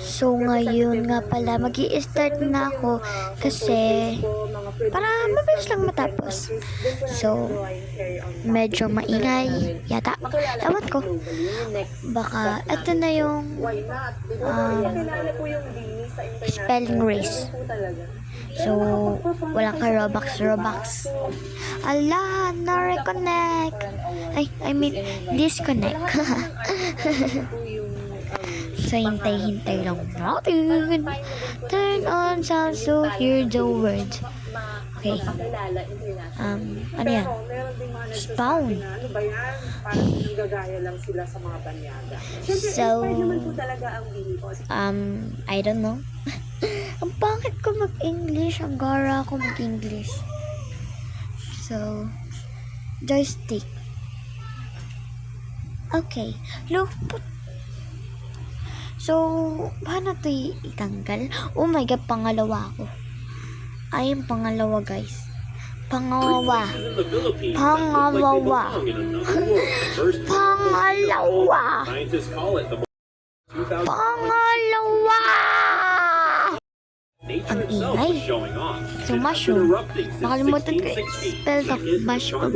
So ngayon nga pala mag-i-start na ako kasi para mabilis lang matapos. So medyo maingay yata. Ewan ko. Baka ito na yung spelling race. So walang ka Robux. Ala, na-reconnect. I mean disconnect. So, hintay lang natin. Turn on sound so hear the words. Okay. Ano yan? Spawn. So, I don't know. Ang pangit ko mag-English. Ang gara ko mag-English. So, joystick. Okay. Lupot. So, paano ito itanggal? Oh my God, pangalawa ako. Ay, yung pangalawa, guys. Pangalawa. Pangalawa. Ang ingay. So, mushroom. Nakalimutan ko spell the mushroom.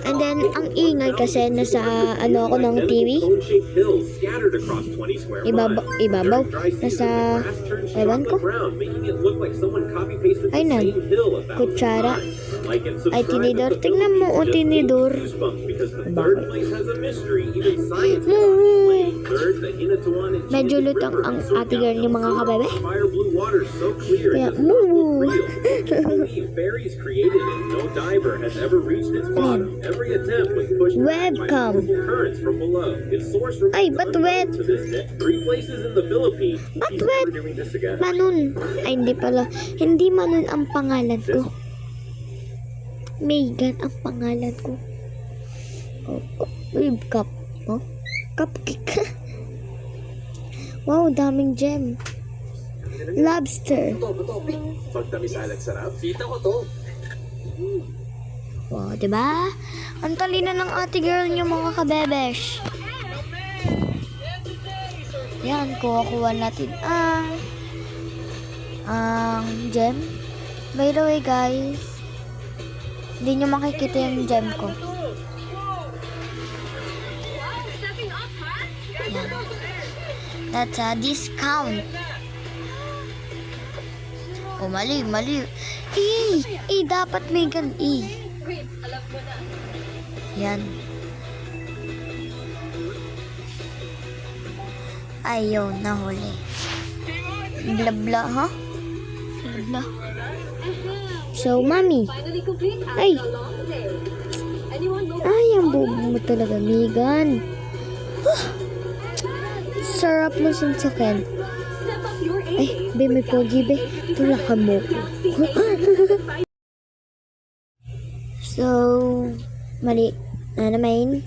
And then, ang ingay kasi nasa ako ng TV. Ibabaw. Nasa, ewan ko. Ay, kutsara. Ay, tinidor. Tingnan mo, tinidor. Bakit? Medyo lutang ang ate girl ni mga kabebe. Kaya, webcam. Ay, ba't wet? Ba't wet? Manon. Ay, hindi pala. Hindi Manon ang pangalan ko. Megan ang pangalan ko. Webcam. Oh? Cupcake. Wow, daming gem. Lobster. Pagtamisalag sarap. Sita ko to. Wow, diba? Ang talino ng ate girl niyo mga kabebesh. Yan, kuha natin ang gem. By the way, guys, hindi nyo makikita yung gem ko. Yan. That's a discount. Oh, mali. Dapat may gan Yan. Ayaw, nahuli. Bla, ha? Bla. So, mami. Ay, ang bubo mo talaga, Megan. Sarap mo sunsakin. Ay, be, may pogi, be. Tulakan mo ko. So, mali. Naman.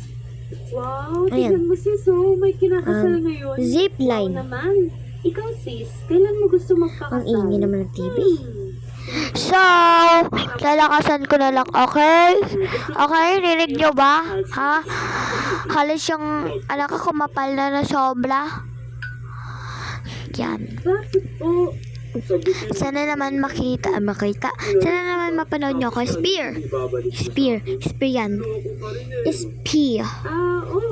Wow, tignan mo sis, oh. May kinakasal ngayon. Zip line. Wow naman. Ikaw sis, kailan mo gusto magpakasal? Ang ingay naman ng TV. So, lalakasan ko na lang, okay? Okay, rinig nyo ba? Ha? Halos yung anak ko mapal na sobra. Yan. Bakit po? Sana naman makita. Sana naman mapanood nyo ako. Spear yan. Spear.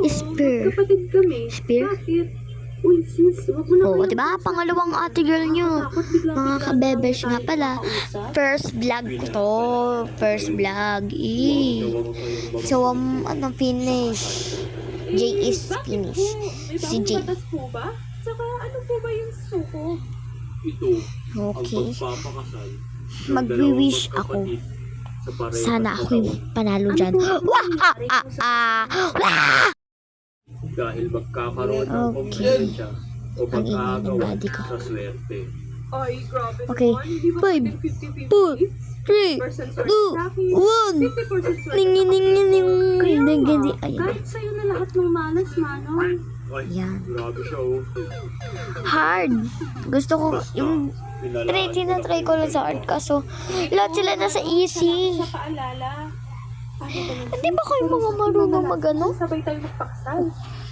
Spear. Kapatid kami. Spear. Bakit? Uy sis, wag mo na Oo, diba? Pangalawang ate girl nyo. Mga kabebesh nga pala. First vlog ko to. First vlog. So, finish. J is finish. Si J. Batas po ba? Saka ano po ba yung suko? Ito, Okay. ang pagpapakasal. Magwi-wish ako. Sana ako yung panalo dyan. Dahil magkakaroon ng Okay. kompensya o Ang ingay ng pag-aagawan body ko. sa swerte. Ay, grabe Okay. naman. Hindi ba 5, 50-50? 4, 3, 2, 1. 50% swerte. Ning. Kaya nga, Nagandi. Ayun. kahit sa'yo na lahat ng malas, Manong. Ay, Yan. grabe siya oh. Hard. Gusto ko, yung tinatry ko lang sa hard kaso, lahat sila nasa easy. Sa paalala. Hindi ba kayo mga marunong magano? Sabay tayo magpaksal.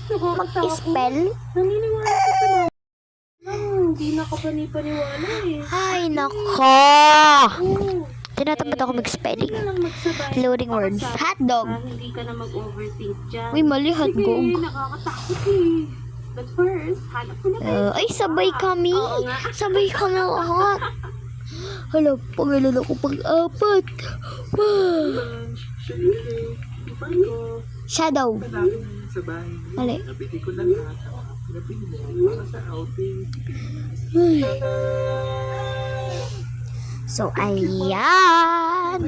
Nakakatawa ko. Mag-spell? Naniniwala ko sa mga... Hindi na ka panipaniwala eh. Ay, nako! Oo. Tinatamad ako mag-spelling. Hindi ka lang magsabay. Loading word. Hotdog. Hindi ka na mag-overthink dyan. Uy, mali hotdog. Sige, nakakatakot eh. But first, hanap ko na tayo. Ay, sabay kami. Oo nga. Sabay ka na lahat. Hala, pangilan ako pang-apat. Shadow. Sa bahay. Mali. Nabili ko lang lahat. Nabili mo para sa outing. Ay. So, ayan.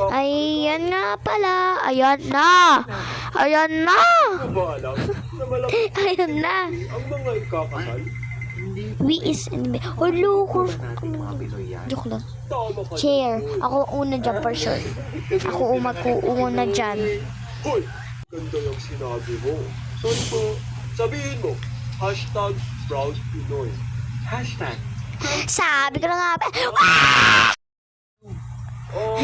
Ayan nga pala. Ayan na. Ayan na. Ano ba alam? Na malaki Ayan na. ang mga ikakasal? We is in the... Oh, loko. Joke lang. Tama ka. Chair. Ako una dyan for sure. Ako una dyan. Hoy! Ganda yung sinabi mo. Sorry po. Sabihin mo. Hashtag Proud Pinoy. Hashtag. Sabi ko na nga ba? Oh,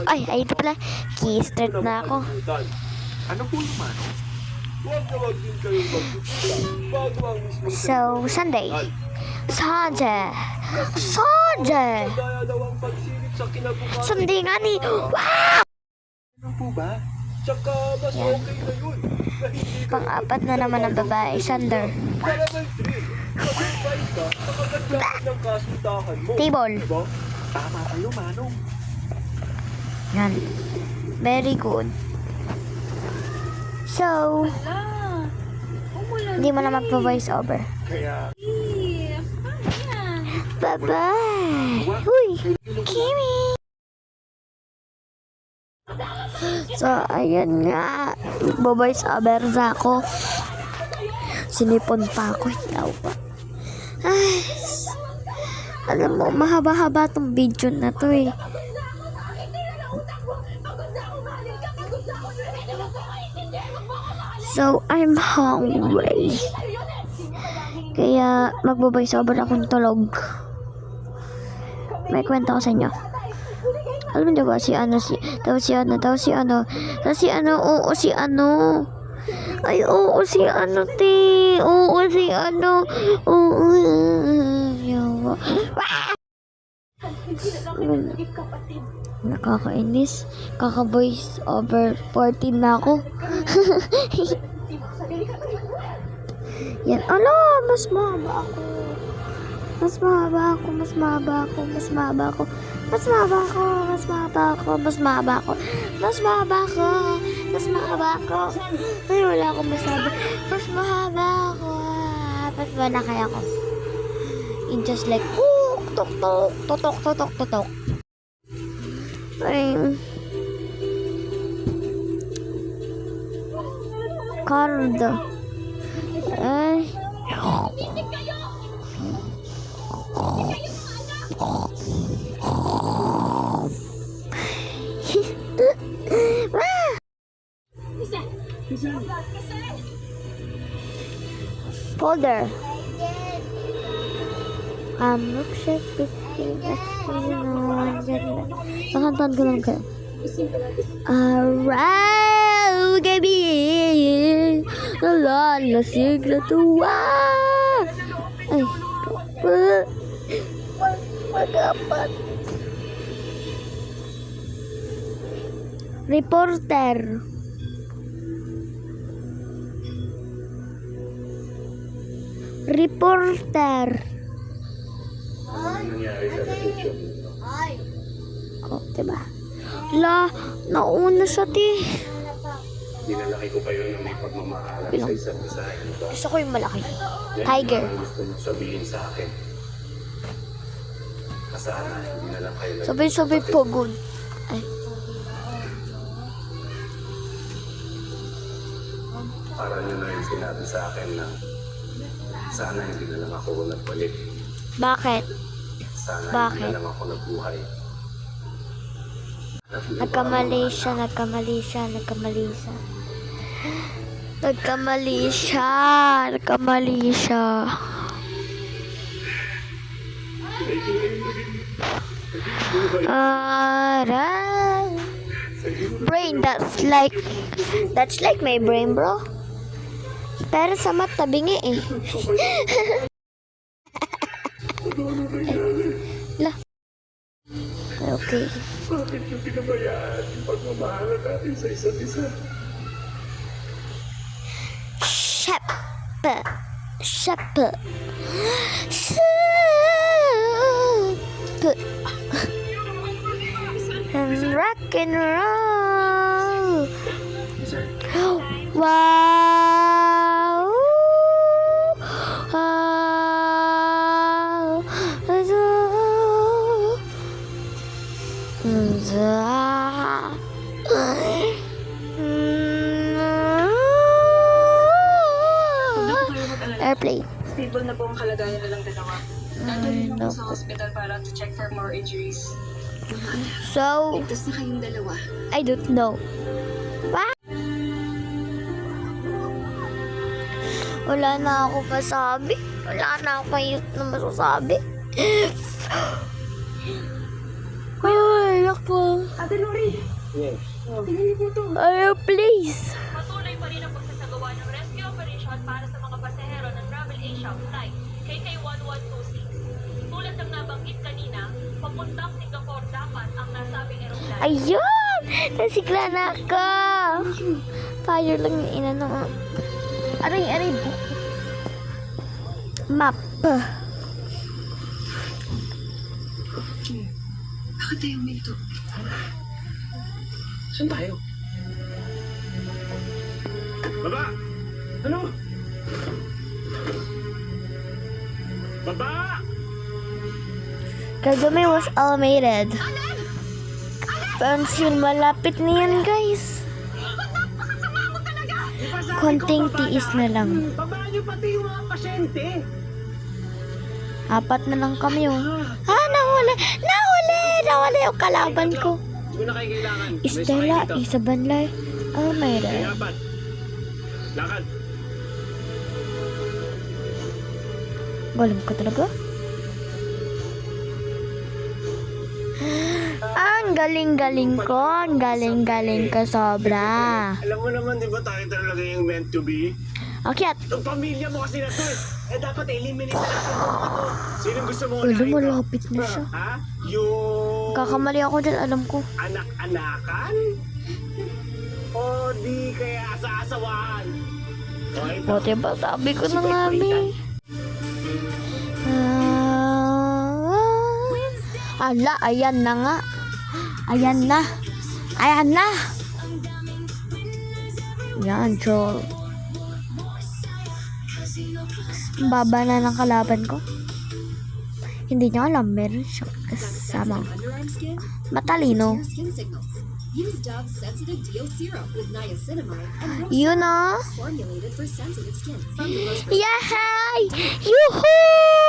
Ay, ito pala. Key start na ako. Ano po naman? Huwag na wag din kayong magkikita bago ang mismong So, Sunday. Sunday. Sunday. Kaya daw ang pagsilip sa kinabukasan. Sunday nga ni. Wow! Ano po ba? Tsaka mas Yan. okay na yun. Na hindi ka Pang-apat na naman ang babae. Sander. Talagang thrill. Mag-invite ka sa kagandahan ng kasintahan mo. Table. Diba? Tama kayo, Manong. Yan. Very good. So, Ah, umulan. hindi mo na magpo-voice over. Kaya, Eh, ayan. Bye-bye! Uy! Kimi! So, ayan nga. Magbo-voice over na ako. Sinipon pa ako. Yawa. Ay, alam mo, mahaba-haba tong video na to eh. So, I'm hungry. Kaya, magbo-voice over akong tulog. May kwento ko sa inyo. Alam niyo ba, si ano, oo, si ano. Ay, oo, si ano, te. Oo, si ano. Oo, yawa. Nakakainis. Kaka-voice over 14 na ako. Yan. Ala, mas mahaba ako. Mas mahaba ako, mas mahaba ako, mas mahaba ako. Mas mahaba ako, mas mahaba ako, mas mahaba ako. Mas mahaba ako, mas mahaba ako. Ay, wala akong masabi. Mas mahaba ako. Mas malaki ako. In just like, tok, tok, totok, totok, totok. Ay. Card. Ay. Folder. Milkshake, biscuit, pakantahan ko lang kayo. Araw gabi, nalalasig na tuwa. Ay, pag-apat. Reporter. Reporter. Oh, diba? La, nauna siya, ti. dinalaki ko kayo ng may pagmamahalan sa isa't isa. Gusto ko yung malaki. Tiger. Yan ang gusto niyo sabihin sa akin. Sana hindi na lang kayo Sabay-sabay pagod. Ay. para nyo na yung sinabi sa akin na sana hindi na lang ako nagpalit. Bakit? Sana Bakit? hindi na lang ako nabuhay. Nagkamali siya. Nagkamali siya. Aray. Brain, that's like my brain, bro. Pero sa mata, bingi eh. Lah. Okay. Bakit yung pinabayaan yung pagmamahalan natin sa isa't isa? Shep. And rock and roll. Wow. Airplane. Stable na po ang kalagayan nilang dalawa. Dadalhin na po sa hospital para to check for more injuries. So, Ligtas na kayong dalawa. I don't know. What? Wala na ako masabi. Wala na ako na masasabi. Ay, ako. Ate Lori, Yes. tingnan niyo po ito. Ay, please. Patuloy pa rin ang pagsasagawa ng rescue operation para sa mga pasahero ng Travel Asia flight KK1126. Tulad ng nabanggit kanina, papuntang Singapore dapat ang nasabing aeroplano. Ayun! Nasigla na ako. Fire lang yung inano. Aray. Map. Bakit tayo uminto? Saan tayo? Baba! Ano? Baba! Kazumi was automated. Pansin, malapit na yan, guys. Konting tiis na lang. Baba niyo pati yung mga pasyente! 4 na lang kami, oh. Nahuli yung kalaban ko. Hindi na kayo kailangan. Estela, Isa Banlay, Almeida. Dapat. Lakad. Galing ka talaga? Ang galing-galing ko. Ang galing-galing ko sobra. Alam mo naman, di ba tayo talaga yung meant to be? Okay, Yung pamilya mo kasi na to eh. Dapat eliminate na natin itong mga to. Sinong gusto mo ulo, unahin ko? malapit na siya. Ha? Yung Kakamali ako dyan, alam ko. anak-anakan? O di kaya asa-asawahan? O ito. O, diba, sabi ko na nga, mi. Ala, ayan na nga. Ayan na. Yan, troll. Ang baba na ng kalaban ko. Hindi niya alam, meron siyang kasama. Underarm skin, Matalino. clear skin signals. Use Dove's sensitive Deal Serum with niacinamide and You know? formulated for sensitive skin. From the most Yay! Yoo-hoo!